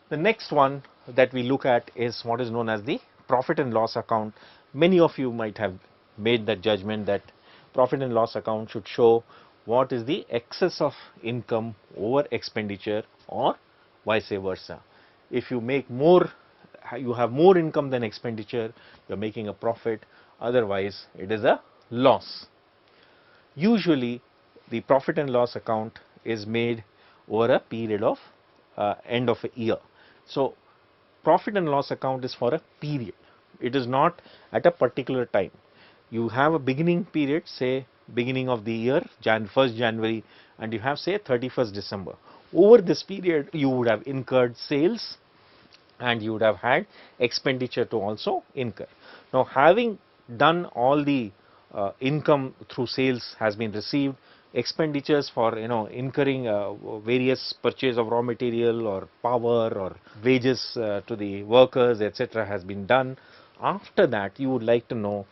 The next one that we look at is what is known as the profit and loss account. Many of you might have made that judgment that profit and loss account should show what is the excess of income over expenditure or vice versa. If you make more, you have more income than expenditure, you are making a profit, otherwise it is a loss. Usually the profit and loss account is made over a period of end of a year. So profit and loss account is for a period. It is not at a particular time. You have a beginning period, say beginning of the year, 1st January, and you have say 31st December. Over this period, you would have incurred sales and you would have had expenditure to also incur. Now, having done all the income through sales has been received, expenditures for incurring various purchase of raw material or power or wages to the workers, etc., has been done. After that, you would like to know,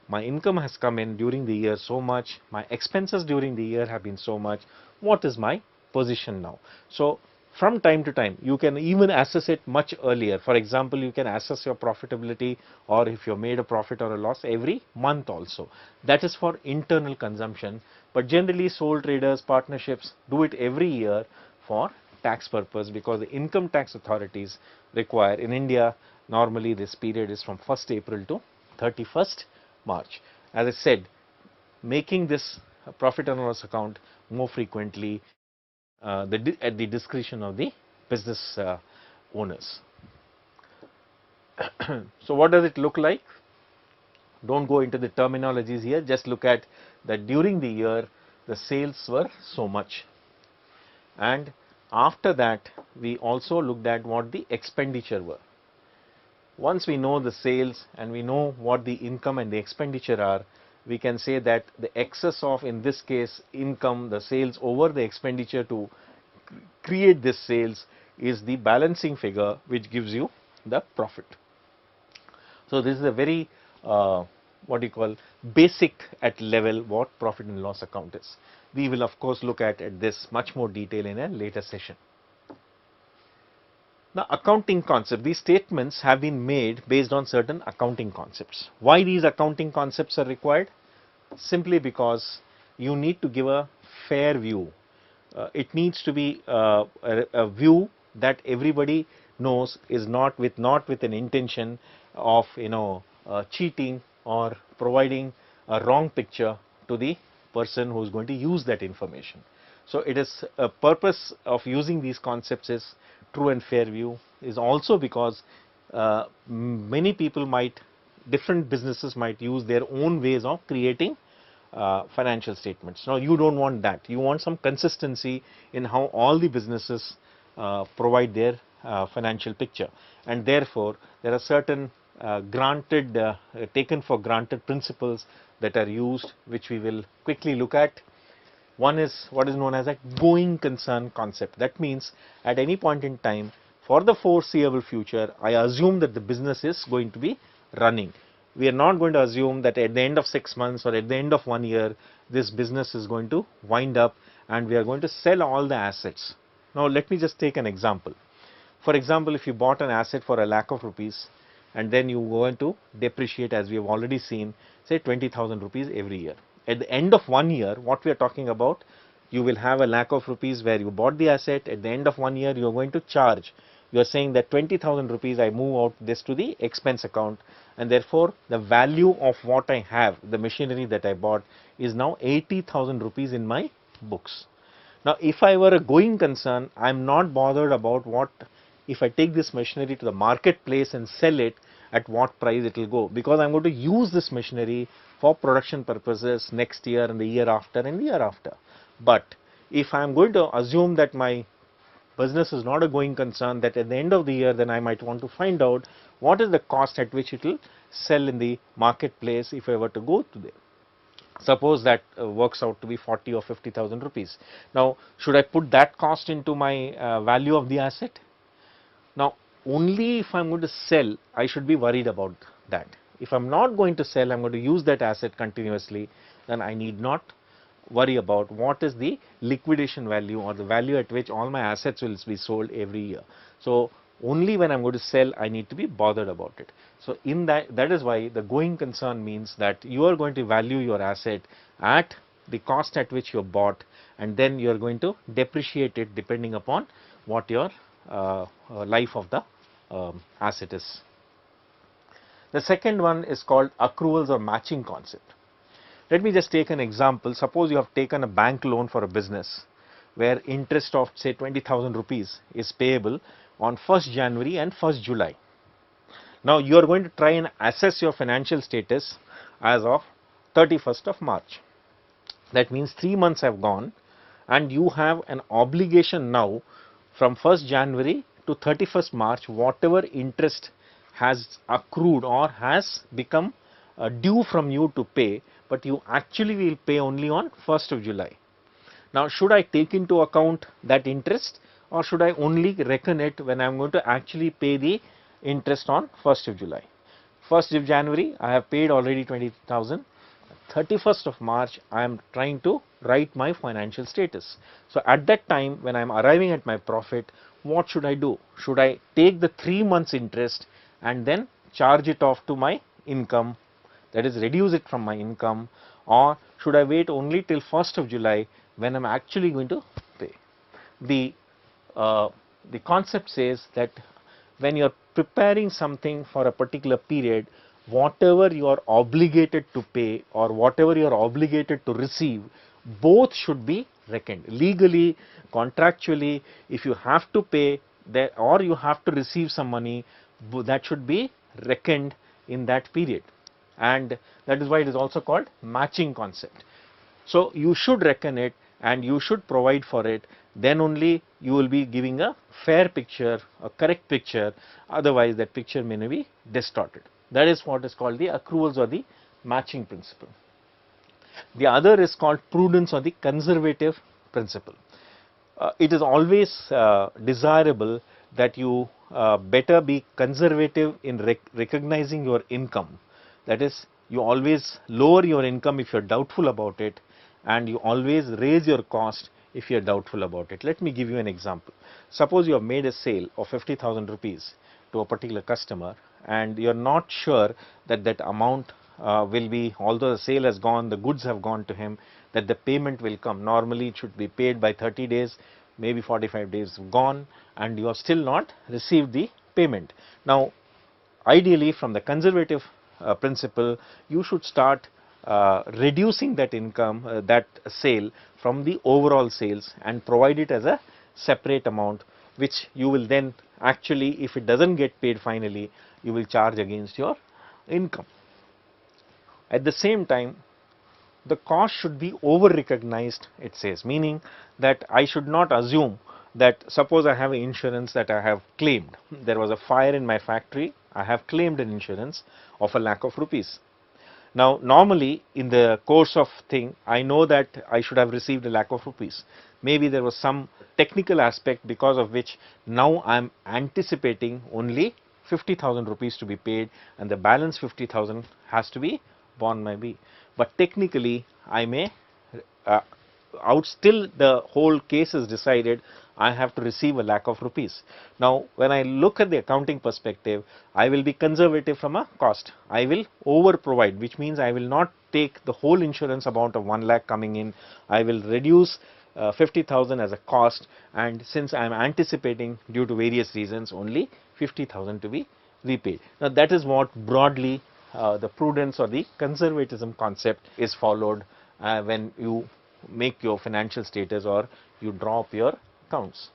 my income has come in during the year so much, my expenses during the year have been so much, what is my position now? So from time to time, you can even assess it much earlier. For example, you can assess your profitability, or if you made a profit or a loss, every month also. That is for internal consumption, but generally sole traders, partnerships do it every year for tax purpose, because the income tax authorities require, in India normally this period is from 1st April to 31st March. As I said, making this profit and loss account more frequently at the discretion of the business owners. So what does it look like? Don't go into the terminologies here, just look at that during the year the sales were so much, and after that we also looked at what the expenditure were. Once we know the sales and we know what the income and the expenditure are, we can say that the excess of, in this case, income, the sales over the expenditure to create this sales, is the balancing figure which gives you the profit. So this is a very what you call basic at level what profit and loss account is. We will of course look at this much more detail in a later session. Now, accounting concept, these statements have been made based on certain accounting concepts. Why these accounting concepts are required? Simply because you need to give a fair view. It needs to be a view that everybody knows is not with an intention of cheating or providing a wrong picture to the person who is going to use that information. So it is a purpose of using these concepts is true and fair view, is also because many people different businesses might use their own ways of creating financial statements. Now you don't want that. You want some consistency in how all the businesses provide their financial picture, and therefore there are certain taken for granted principles that are used, which we will quickly look at. One is what is known as a going concern concept. That means at any point in time, for the foreseeable future, I assume that the business is going to be running. We are not going to assume that at the end of 6 months or at the end of 1 year, this business is going to wind up and we are going to sell all the assets. Now let me just take an example. For example, if you bought an asset for ₹1,00,000 and then you are going to depreciate, as we have already seen, say 20,000 rupees every year. At the end of 1 year, what we are talking about, you will have ₹1,00,000 where you bought the asset. At the end of 1 year, you are going to charge. You are saying that 20,000 rupees, I move out this to the expense account, and therefore the value of what I have, the machinery that I bought, is now 80,000 rupees in my books. Now if I were a going concern, I am not bothered about what, if I take this machinery to the marketplace and sell it, at what price it will go, because I am going to use this machinery for production purposes next year and the year after and the year after. But if I am going to assume that my business is not a going concern, that at the end of the year, then I might want to find out what is the cost at which it will sell in the marketplace if I were to go to there. Suppose that works out to be 40 or 50,000 rupees. Now should I put that cost into my value of the asset? Now only if I am going to sell, I should be worried about that. If I am not going to sell, I am going to use that asset continuously, then I need not worry about what is the liquidation value or the value at which all my assets will be sold every year. So Only when I am going to sell I need to be bothered about it. So, in that is why the going concern means that you are going to value your asset at the cost at which you bought, and then you are going to depreciate it depending upon what your life of the asset is. The second one is called accruals or matching concept. Let me just take an example. Suppose you have taken a bank loan for a business where interest of say 20,000 rupees is payable on 1st January and 1st July. Now, you are going to try and assess your financial status as of 31st of March. That means 3 months have gone and you have an obligation now from 1st January to 31st March, whatever interest has accrued or has become due from you to pay, but you actually will pay only on 1st of July. Now, should I take into account that interest, or should I only reckon it when I am going to actually pay the interest on 1st of July? 1st of January I have paid already 20,000, 31st of March I am trying to write my financial status. So, at that time when I am arriving at my profit, what should I do? Should I take the 3 months interest and then charge it off to my income, that is reduce it from my income, or should I wait only till 1st of July when I am actually going to pay? The concept says that when you are preparing something for a particular period, whatever you are obligated to pay or whatever you are obligated to receive, both should be reckoned. Legally, contractually, if you have to pay that or you have to receive some money, that should be reckoned in that period, and that is why it is also called matching concept. So, you should reckon it and you should provide for it, then only you will be giving a fair picture, a correct picture, otherwise that picture may be distorted. That is what is called the accruals or the matching principle. The other is called prudence or the conservative principle. It is always desirable that you better be conservative in recognizing your income. That is, you always lower your income if you are doubtful about it, and you always raise your cost if you are doubtful about it. Let me give you an example. Suppose you have made a sale of 50,000 rupees to a particular customer and you are not sure that that amount will be, although the sale has gone, the goods have gone to him, that the payment will come. Normally it should be paid by 30 days, maybe 45 days gone, and you have still not received the payment. Now, ideally from the conservative principle, you should start reducing that income, that sale from the overall sales and provide it as a separate amount, which you will then actually, if it does not get paid finally, you will charge against your income. At the same time, the cost should be over recognized, it says, meaning that I should not assume that, suppose I have an insurance that I have claimed. There was a fire in my factory, I have claimed an insurance of ₹1,00,000. Now, normally in the course of thing, I know that I should have received ₹1,00,000. Maybe there was some technical aspect because of which now I am anticipating only 50,000 rupees to be paid, and the balance 50,000 has to be borne by me. But technically I may out still the whole case is decided, I have to receive ₹1,00,000. Now, when I look at the accounting perspective, I will be conservative from a cost. I will over provide, which means I will not take the whole insurance amount of 1,00,000 coming in. I will reduce 50,000 as a cost, and since I am anticipating due to various reasons only 50,000 to be repaid. Now, that is what broadly the prudence or the conservatism concept is followed when you make your financial status or you draw up your accounts.